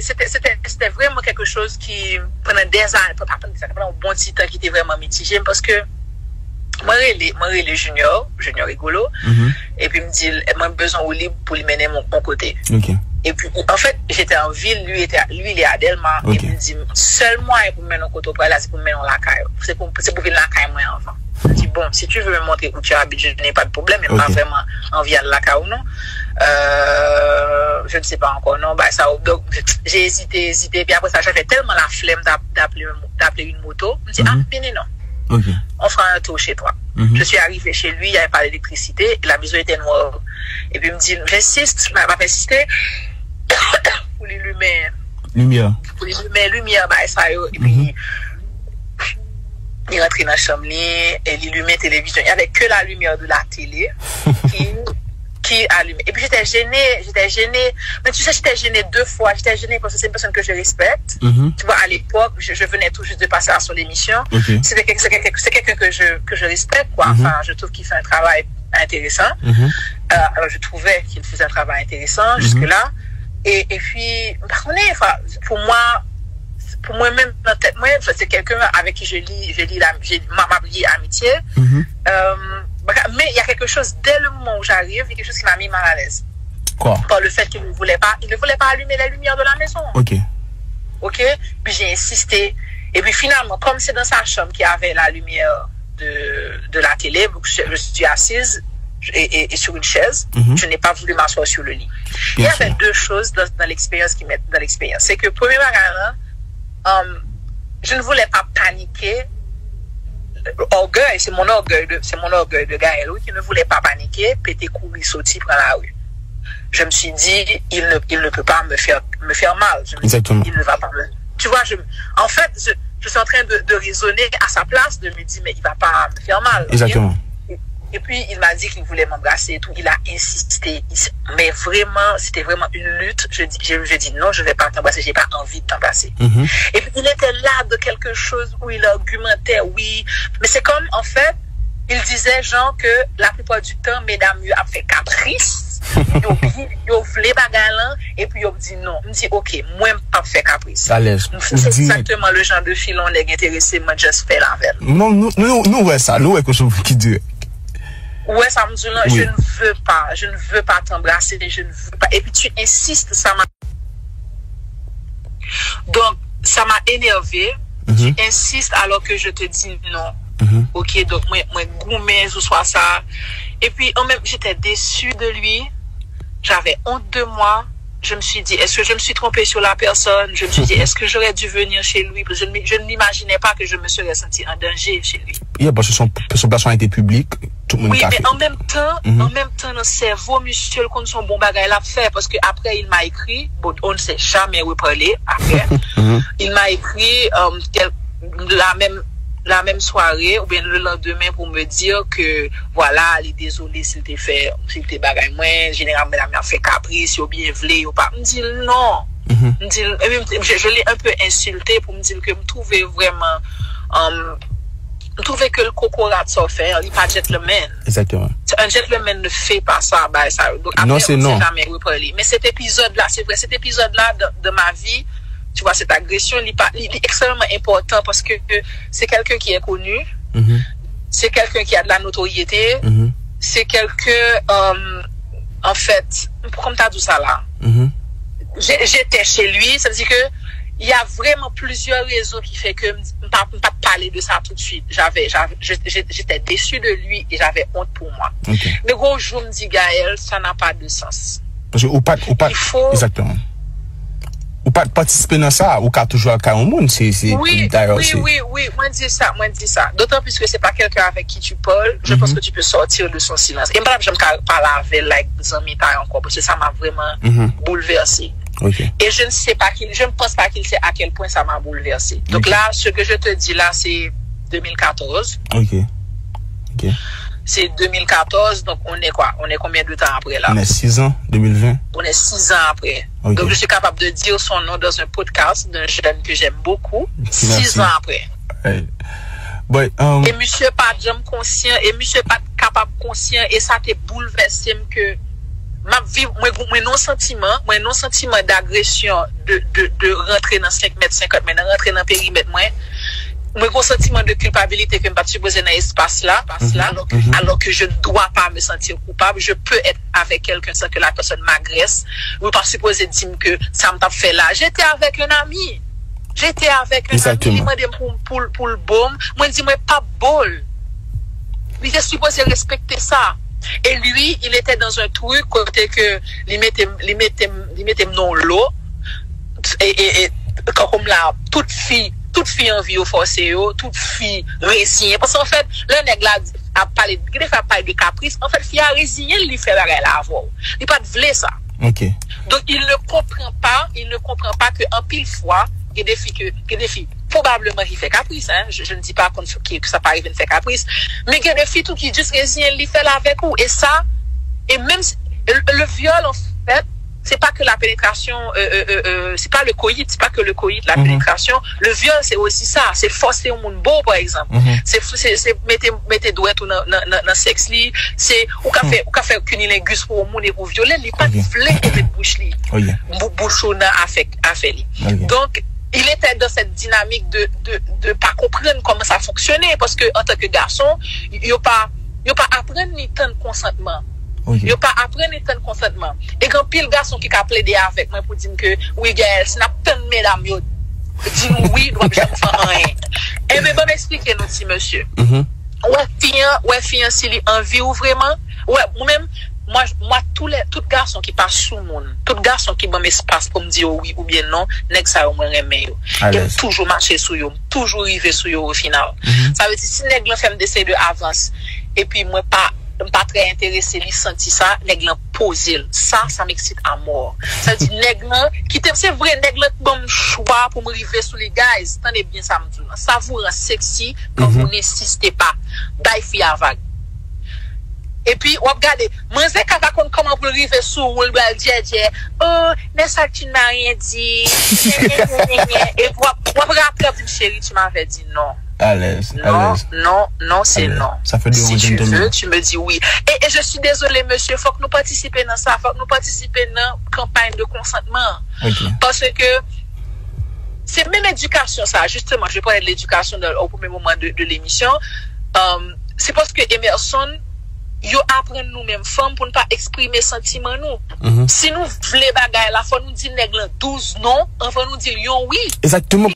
c'était vraiment quelque chose qui, pendant des années, pendant un bon petit temps, qui était vraiment mitigé, parce que, moi, les junior rigolo, et puis me dit, moi, besoin de libre pour lui mener mon côté. Okay. Et puis, en fait, j'étais en ville, lui, il est à Delma, et puis il me dit, seulement, pour me mener mon côté, là, c'est pour me mener la caille. C'est pour venir la caille, moi, enfant. Je dis, bon, si tu veux me montrer où tu habites, je n'ai pas de problème, mais pas vraiment envie de la caille ou non. Je ne sais pas encore, non, bah, ça, donc, j'ai hésité, puis après ça, j'avais tellement la flemme d'appeler une moto. Je me dis, bien, non. Okay. On fera un tour chez toi. Je suis arrivé chez lui, il n'y avait pas d'électricité, la maison était noire. Et puis il me dit, j'insiste, je vais insister pour les lumières. Pour les lumières, bah, ça, et puis, il rentrait dans la chambre, et il allumait télévision. Il n'y avait que la lumière de la télé qui allumait. Et puis j'étais gênée. Mais tu sais, j'étais gênée 2 fois. J'étais gênée parce que c'est une personne que je respecte. Tu vois, à l'époque, je venais tout juste de passer à son émission. Okay. C'est quelqu'un que je respecte, quoi. Enfin, je trouve qu'il fait un travail intéressant. Alors, je trouvais qu'il faisait un travail intéressant jusque-là. Et puis, par contre, enfin, pour moi-même, dans tête, moi, c'est quelqu'un avec qui j'ai ma amitié. Mais il y a quelque chose, dès le moment où j'arrive, il y a quelque chose qui m'a mis mal à l'aise. Quoi? Par le fait qu'il ne voulait pas allumer la lumière de la maison. Ok? Puis j'ai insisté. Et puis finalement, comme c'est dans sa chambre qu'il y avait la lumière de la télé, je suis assise et sur une chaise, je n'ai pas voulu m'asseoir sur le lit. Il y avait 2 choses dans l'expérience qui mettent dans l'expérience. C'est que, premier bagage, je ne voulais pas paniquer. Orgueil, c'est mon orgueil de Gaël, qui ne voulait pas paniquer, péter, courir, sauter, prendre la rue. Je me suis dit, il ne peut pas me faire mal. Exactement. Il ne va pas me... Tu vois, en fait, je suis en train de raisonner à sa place, de me dire, mais il va pas me faire mal. Exactement. Et puis, il m'a dit qu'il voulait m'embrasser et tout. Il a insisté. Mais vraiment, c'était vraiment une lutte. Je dis non, je vais pas t'embrasser. J'ai pas envie de t'embrasser. Et puis, il était là de quelque chose où il argumentait, oui. Mais c'est comme, en fait, il disait, genre, que la plupart du temps, mesdames, ils ont fait caprice. Ils ont voulu bagalan. Et puis, ils ont dit non. Je me dis, ok, moi, je pas fait caprice. C'est exactement le genre de filon, les intéressés, moi, juste fait la veille. Non, nous, ouais, ça. Nous, ouais, quelque chose qui dit. Ouais, ça me dit non, oui. Je ne veux pas t'embrasser, je ne veux pas. Et puis tu insistes, ça m'a. Donc, ça m'a énervé. Tu insistes alors que je te dis non. Ok, donc moi, gourmet, ce soit ça. Et puis, en même, j'étais déçue de lui. J'avais honte de moi. Je me suis dit, est-ce que je me suis trompée sur la personne? Je me suis dit, est-ce que j'aurais dû venir chez lui? Parce que je ne m'imaginais pas que je me serais senti en danger chez lui. Oui, parce que son placement était public. Tout le monde mais en même temps, dans le cerveau, monsieur, le compte son bon bagage l'a fait. Parce que après, il m'a écrit, bon, on ne s'est jamais reparlé après. Il m'a écrit la même soirée ou bien le lendemain pour me dire que voilà, il est désolé s'il t'est bagay moins, généralement il a fait caprice ou bien vlé ou pas. Me dit non. Je l'ai un peu insulté pour me dire que me trouvais vraiment je trouvais que le cocorat ça fait, il n'est pas gentleman. Exactement. Un gentleman ne fait pas ça, bah ça. Donc après, non, c'est non. Jamais reparlé. Mais cet épisode-là, c'est vrai, cet épisode-là de ma vie, tu vois, cette agression, il est extrêmement important parce que c'est quelqu'un qui est connu, c'est quelqu'un qui a de la notoriété, c'est quelqu'un, en fait, comme tu as dit ça là, j'étais chez lui, ça veut dire que il y a vraiment plusieurs raisons qui fait que je ne peux pas parler de ça tout de suite. J'étais déçue de lui et j'avais honte pour moi. Mais gros, je me dis, Gaël, ça n'a pas de sens. Parce que il faut... Exactement. Ou pas participer dans ça, ou qu'à toujours à un monde, oui, moi dis ça. D'autant plus que c'est pas quelqu'un avec qui tu parles, je pense que tu peux sortir de son silence. Et moi, je me parle avec des amis encore, parce que ça m'a vraiment bouleversé. Et je ne pense pas qu'il sait à quel point ça m'a bouleversé. Donc là, ce que je te dis là, c'est 2014. C'est 2014, donc on est quoi? On est combien de temps après là? On est 6 ans, 2020. On est 6 ans après. Donc je suis capable de dire son nom dans un podcast d'un jeune que j'aime beaucoup. 6 ans après. Et monsieur pas jamais conscient, et monsieur pas capable conscient, et ça t'est bouleversé que moi non sentiment d'agression de rentrer dans 5 mètres 50 mètres rentrer dans périmètre moi gros sentiment de culpabilité que me pas supposé dans espace là alors que je ne dois pas me sentir coupable, je peux être avec quelqu'un sans que la personne m'agresse, ou pas supposé dire que ça me t'a fait là. J'étais avec un ami, il m'a dit pour le baume, moi dit moi pas bol. Il est supposé respecter ça. Et lui, il était dans un truc côté que il mettait non l'eau et comme là toute fille en vie au forcé toute fille résignée parce qu'en fait le nèg là a parlé de caprice, en fait fille a résigné, il fait la avoir. Il pas de vle ça. OK. Donc il ne comprend pas que en pile fois il y a des filles probablement qui fait caprice hein, je ne dis pas que ça pas arriver de faire caprice, mais il y a des filles tout qui juste résignent, il fait là avec vous et ça et même le viol en fait c'est pas que la pénétration c'est pas que le coït la pénétration, le viol c'est aussi ça, c'est forcer au monde beau par exemple, c'est mettre doigt tout dans sexe li, c'est ou ka faire cunilingus pour monde et pour violer, il pas vle et mettre bouche li bouchona affect li. Donc il était dans cette dynamique de pas comprendre comment ça fonctionnait parce que en tant que garçon, il pas apprendre ni tant de consentement. Yo pas apprendre tant de consentement. Et quand pile garçon qui a plaidé avec moi pour dire que oui Gaël, si n'a tant de mesdames yo dit oui, doit jamais faire rien. Et mais bon expliquer nous si monsieur. Ouais fille si li envie ou vraiment ouais moi-même moi tout garçon qui passe sous monde, tout garçon qui bon espace pour me dire oui ou bien non, nèg ça au moins aimer yo. J'aime toujours marcher sous yo, toujours arriver sous yo au final. Ça veut dire si nèg là fait me d'essayer de avance et puis moi pas très intéressé lui senti ça nèg lan poser ça m'excite à mort. Ça dit nèg lan qui c'est vrai nèg lan bon choix pour me river sous les guys, tenez bien ça me dit ça vous rend sexy quand vous n'insistez pas bye fille avague. Et puis on regarder moi c'est comment pour river sous ou le dire oh mais ça tu ne m'as rien dit et vous après une chérie tu m'avais dit non. À l'aise. Non, c'est non. Ça fait si tu veux, tu me dis oui. Et je suis désolé, monsieur, faut que nous participions dans ça, faut que nous participions dans la campagne de consentement. Parce que c'est même éducation, ça, justement, je vais parler de l'éducation au premier moment de l'émission. C'est parce que Emerson, yo apprend nous-mêmes femmes pour ne pas exprimer sentiments nous. Si nous voulons bagaille, la faut nous dire nèg 12 non, on va nous dire oui. Exactement.